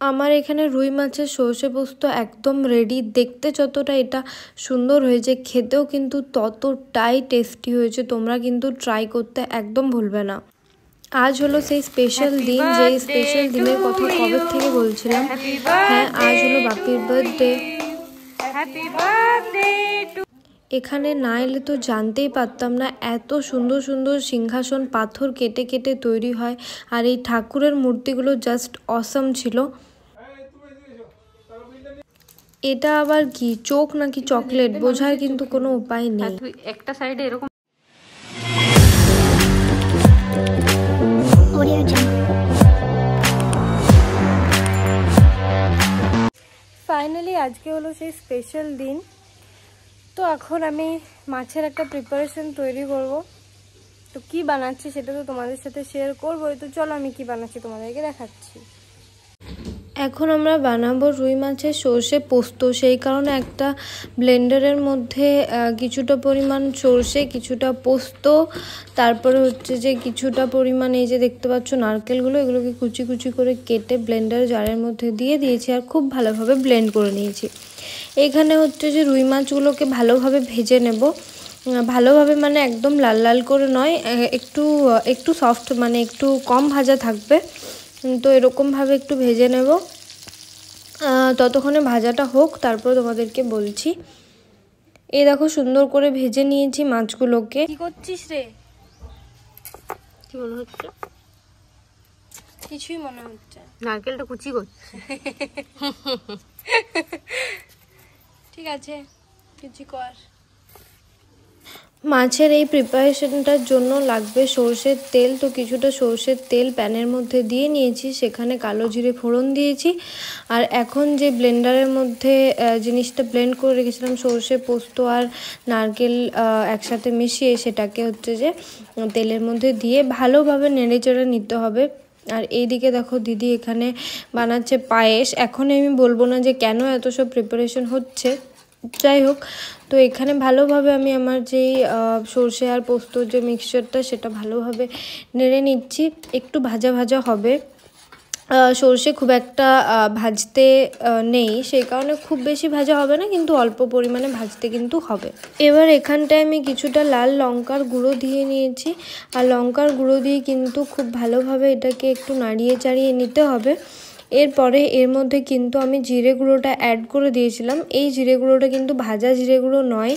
আমার এখানে রুই মাছের সর্ষে পোস্ত একদম রেডি। দেখতে যতটা এটা সুন্দর হয়েছে, খেতেও কিন্তু ততটাই টেস্টি হয়েছে। তোমরা কিন্তু ট্রাই করতে একদম ভুলবে না। আজ হলো সেই স্পেশাল দিন, যেই স্পেশাল দিনের কথা কবে থেকে বলছিলাম। হ্যাঁ, আজ হলো বাপির বার্থডে। এখানে না এলে তো জানতেই পারতাম না এত সুন্দর সুন্দর সিংহাসন পাথর কেটে কেটে তৈরি হয়। আর এই ঠাকুরের মূর্তিগুলো জাস্ট অসম ছিল। এটা আবার কি চোখ নাকি চকলেট বোঝার কিন্তু কোনো উপায় নেই। একটা সাইডে এরকম ফাইনালি আজকে হলো সেই স্পেশাল দিন। তো এখন আমি মাছের একটা প্রিপারেশন তৈরি করব। তো কি বানাচ্ছি সেটা তো তোমাদের সাথে শেয়ার করবোই। তো চলো আমি কি বানাচ্ছি তোমাদেরকে দেখাচ্ছি। এখন আমরা বানাবো রুই মাছের সর্ষে পোস্ত। সেই কারণে একটা ব্লেন্ডারের মধ্যে কিছুটা পরিমাণ সর্ষে, কিছুটা পোস্ত, তারপরে হচ্ছে যে কিছুটা পরিমাণ এই যে দেখতে পাচ্ছ নারকেলগুলো, এগুলোকে কুচি কুচি করে কেটে ব্লেন্ডার জারের মধ্যে দিয়ে দিয়েছি আর খুব ভালোভাবে ব্লেন্ড করে নিয়েছি। এখানে হচ্ছে যে রুই মাছগুলোকে ভালোভাবে ভেজে নেব। ভালোভাবে মানে একদম লাল লাল করে নয়, একটু একটু সফট, মানে একটু কম ভাজা থাকবে। তো এরকমভাবে একটু ভেজে নেব। ততক্ষণে ভাজাটা হোক, তারপর তোমাদেরকে বলছি। এই দেখো সুন্দর করে ভেজে নিয়েছি মাছগুলোকে। কি করছিস রে? কি মনে হচ্ছে? কিছুই মনে হচ্ছে। নারকেলটা কুচি করছে। ঠিক আছে, কিছু কর। মাছের এই প্রিপারেশনটার জন্য লাগবে সর্ষের তেল। তো কিছুটা সর্ষের তেল প্যানের মধ্যে দিয়ে নিয়েছি, সেখানে কালো জিরে ফোড়ন দিয়েছি। আর এখন যে ব্লেন্ডারের মধ্যে জিনিসটা ব্লেন্ড করে রেখেছিলাম, সর্ষে পোস্ত আর নারকেল একসাথে মিশিয়ে, সেটাকে হচ্ছে যে তেলের মধ্যে দিয়ে ভালোভাবে নেড়েচেড়ে নিতে হবে। আর এইদিকে দেখো দিদি এখানে বানাচ্ছে পায়েস। এখন আমি বলবো না যে কেন এত সব প্রিপারেশন হচ্ছে, যাই হোক। তো এখানে ভালোভাবে আমি আমার যেই সর্ষে আর পোস্তর যে মিক্সচারটা, সেটা ভালোভাবে নেড়ে নিচ্ছি। একটু ভাজা ভাজা হবে। সর্ষে খুব একটা ভাজতে নেই, সেই কারণে খুব বেশি ভাজা হবে না, কিন্তু অল্প পরিমাণে ভাজতে কিন্তু হবে। এবার এখানটায় আমি কিছুটা লাল লঙ্কার গুঁড়ো দিয়ে নিয়েছি। আর লঙ্কার গুঁড়ো দিয়ে কিন্তু খুব ভালোভাবে এটাকে একটু নাড়িয়ে চাড়িয়ে নিতে হবে। এরপরে এর মধ্যে কিন্তু আমি জিরে গুঁড়োটা অ্যাড করে দিয়েছিলাম। এই জিরে গুঁড়োটা কিন্তু ভাজা জিরে গুঁড়ো নয়,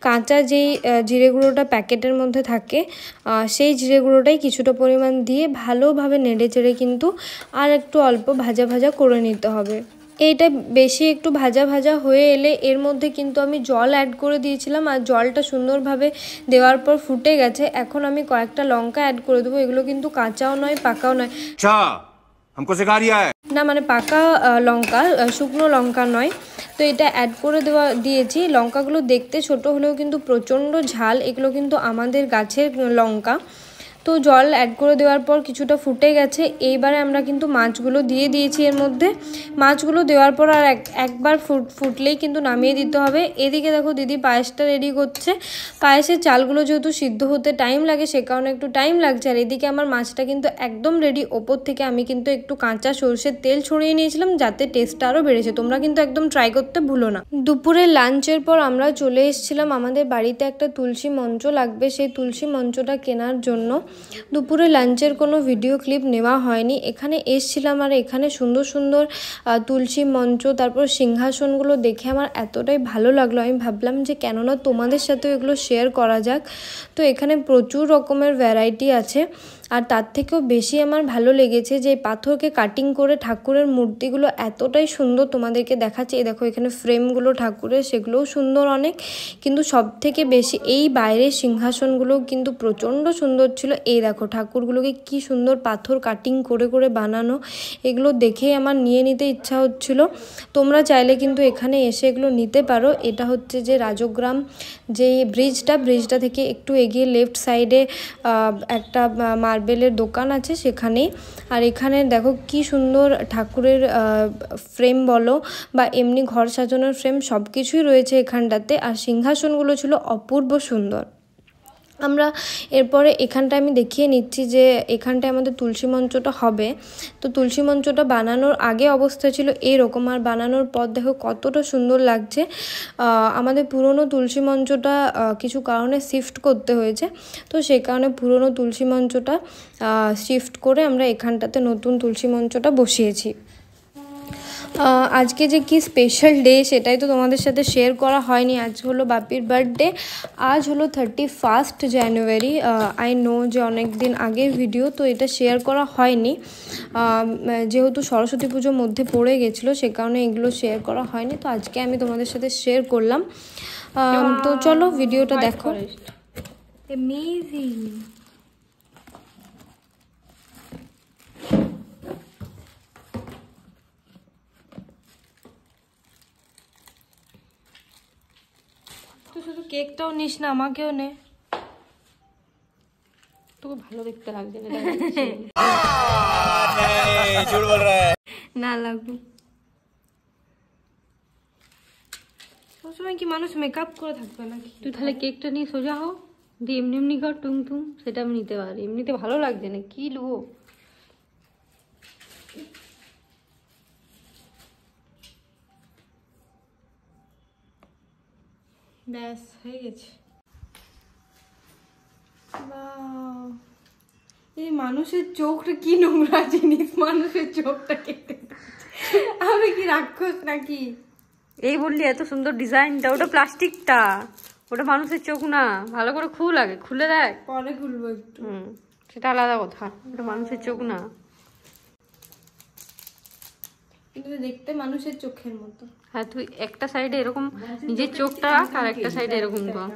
কাঁচা যেই জিরে গুঁড়োটা প্যাকেটের মধ্যে থাকে, সেই জিরে গুঁড়োটাই কিছুটা পরিমাণ দিয়ে ভালোভাবে নেড়ে চেড়ে কিন্তু আর একটু অল্প ভাজা ভাজা করে নিতে হবে। এইটা বেশি একটু ভাজা ভাজা হয়ে এলে এর মধ্যে কিন্তু আমি জল অ্যাড করে দিয়েছিলাম। আর জলটা সুন্দরভাবে দেওয়ার পর ফুটে গেছে। এখন আমি কয়েকটা লঙ্কা অ্যাড করে দেবো। এগুলো কিন্তু কাঁচাও নয় পাকাও নয়, না মানে পাকা লঙ্কা, শুকনো লঙ্কা নয়। তো এটা অ্যাড করে দিয়েছি। লঙ্কাগুলো দেখতে ছোট হলেও কিন্তু প্রচণ্ড ঝাল। এগুলো কিন্তু আমাদের গাছের লঙ্কা। তো জল অ্যাড করে দেওয়ার পর কিছুটা ফুটে গেছে। এইবারে আমরা কিন্তু মাছগুলো দিয়ে দিয়েছি এর মধ্যে। মাছগুলো দেওয়ার পর আর একবার ফুটলেই কিন্তু নামিয়ে দিতে হবে। এদিকে দেখো দিদি পায়েসটা রেডি করছে। পায়েসের চালগুলো যেহেতু সিদ্ধ হতে টাইম লাগে, সে কারণে একটু টাইম লাগছে। আর এদিকে আমার মাছটা কিন্তু একদম রেডি। ওপর থেকে আমি কিন্তু একটু কাঁচা সর্ষের তেল ছড়িয়ে নিয়েছিলাম, যাতে টেস্টটা আরও বেড়েছে। তোমরা কিন্তু একদম ট্রাই করতে ভুলো না। দুপুরে লাঞ্চের পর আমরা চলে এসেছিলাম। আমাদের বাড়িতে একটা তুলসী মঞ্চ লাগবে, সেই তুলসী মঞ্চটা কেনার জন্য। দুপুরে লাঞ্চের কোনো ভিডিও ক্লিপ নেওয়া হয়নি। এখানে এসছিলাম আর এখানে সুন্দর সুন্দর তুলসী মঞ্চ, তারপর সিংহাসনগুলো দেখে আমার এতটাই ভালো লাগলো। আমি ভাবলাম যে কেননা তোমাদের সাথেও এগুলো শেয়ার করা যাক। তো এখানে প্রচুর রকমের ভ্যারাইটি আছে। আর তার থেকেও বেশি আমার ভালো লেগেছে যে পাথরকে কাটিং করে ঠাকুরের মূর্তিগুলো এতটাই সুন্দর। তোমাদেরকে দেখাচ্ছি, এই দেখো এখানে ফ্রেমগুলো ঠাকুরের, সেগুলোও সুন্দর অনেক। কিন্তু সব থেকে বেশি এই বাইরের সিংহাসনগুলোও কিন্তু প্রচণ্ড সুন্দর ছিল। এই দেখো ঠাকুরগুলোকে কি সুন্দর পাথর কাটিং করে করে বানানো, এগুলো দেখেই আমার নিয়ে নিতে ইচ্ছা হচ্ছিল। তোমরা চাইলে কিন্তু এখানে এসে এগুলো নিতে পারো। এটা হচ্ছে যে রাজগ্রাম যেই ব্রিজটা থেকে একটু এগিয়ে লেফট সাইডে একটা মার্বেলের দোকান আছে, সেখানেই। আর এখানে দেখো কি সুন্দর ঠাকুরের ফ্রেম বলো বা এমনি ঘর সাজানোর ফ্রেম, সব কিছুই রয়েছে এখানটাতে। আর সিংহাসনগুলো ছিল অপূর্ব সুন্দর। আমরা এরপরে এখানটায় আমি দেখিয়ে নিচ্ছি যে এখানটায় আমাদের তুলসী মঞ্চটা হবে। তো তুলসী মঞ্চটা বানানোর আগে অবস্থা ছিল এরকম, আর বানানোর পর দেখো কতটা সুন্দর লাগছে। আমাদের পুরনো তুলসী মঞ্চটা কিছু কারণে শিফট করতে হয়েছে, তো সেই কারণে পুরনো তুলসী মঞ্চটা শিফট করে আমরা এখানটাতে নতুন তুলসী মঞ্চটা বসিয়েছি। আজকে যে কি স্পেশাল ডে সেটাই তো তোমাদের সাথে শেয়ার করা হয়নি। আজ হলো বাপির বার্থডে, আজ হলো 31 জানুয়ারি। আই নো যে অনেক দিন আগের ভিডিও, তো এটা শেয়ার করা হয়নি যেহেতু সরস্বতী পুজোর মধ্যে পড়ে গেছিলো, সে কারণে এগুলো শেয়ার করা হয়নি। তো আজকে আমি তোমাদের সাথে শেয়ার করলাম। তো চলো ভিডিওটা দেখো। অ্যামেজিং। তুই শুধু কেকটাও নিস না, আমাকেও নে। তোকে ভালো দেখতে লাগছে না? না লাগুক। সবসময় কি মানুষ মেকআপ করে থাকবে নাকি? তুই তাহলে কেকটা নিয়ে সোজা হও, দিয়ে এমনি এমনি কর টুং টুং, সেটা আমি নিতে পারি। এমনিতে ভালো লাগছে না, কি লুবো? ব্যাস হয়ে গেছে। এই মানুষের চোখটা কি নোংরা জিনিস, মানুষের চোখটা কেটে আমি কি রাক্ষস নাকি? এই বললি এত সুন্দর ডিজাইনটা, ওটা প্লাস্টিকটা, ওটা মানুষের চোখ না। ভালো করে খুল, আগে খুলে দেখ। পরে খুলবো একটু। সেটা আলাদা কথা, ওটা মানুষের চোখ না। কিন্তু দেখতে মানুষের চোখের মতো। হ্যাঁ, তুই একটা সাইডে এরকম নিজের চোখটা রাখ, আর একটা সাইডে এরকম কর।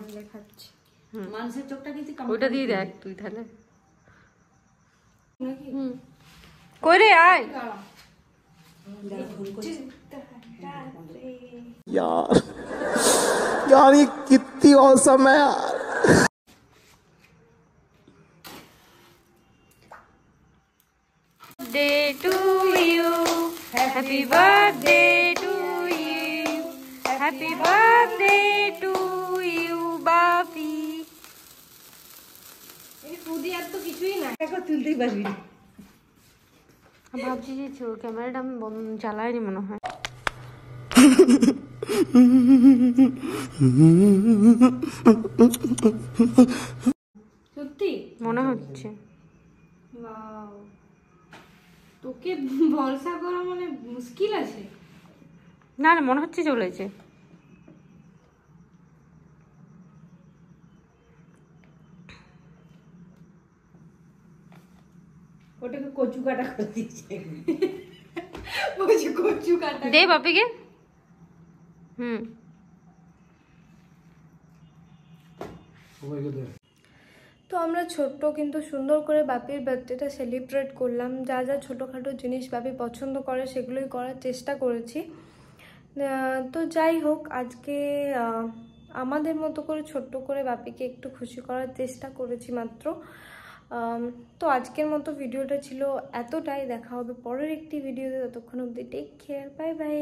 মানুষের চোখটা কিন্তু ওইটা দিয়ে দেখ তুই তাহলে। কই রে, আয়। यार यार ये कितनी औसम है यार। Day to you, happy birthday to you, happy birthday to you, বাপি। এই পুদি আর তো কিছুই না, এখন তুলতেই পারবি না। ভাবছি যে ক্যামেরাটা আমি চালাইনি মনে হয়। সত্যি মনে হচ্ছে। ওয়াও, তোকে ভরসা করা মানে মুশকিল আছে। না না, মনে হচ্ছে চলেছে। ওটাকে কচু কাটা করে দিচ্ছে। কচু কাটা দে বাপিকে। তো আমরা ছোট্ট কিন্তু সুন্দর করে বাপির বার্থডেটা সেলিব্রেট করলাম। যা যা ছোটোখাটো জিনিস বাপি পছন্দ করে সেগুলোই করার চেষ্টা করেছি। তো যাই হোক, আজকে আমাদের মতো করে ছোট্ট করে বাপিকে একটু খুশি করার চেষ্টা করেছি মাত্র। তো আজকের মতো ভিডিওটা ছিল এতটাই। দেখা হবে পরের একটি ভিডিওতে, ততক্ষণ অবধি টেক কেয়ার, বাই বাই।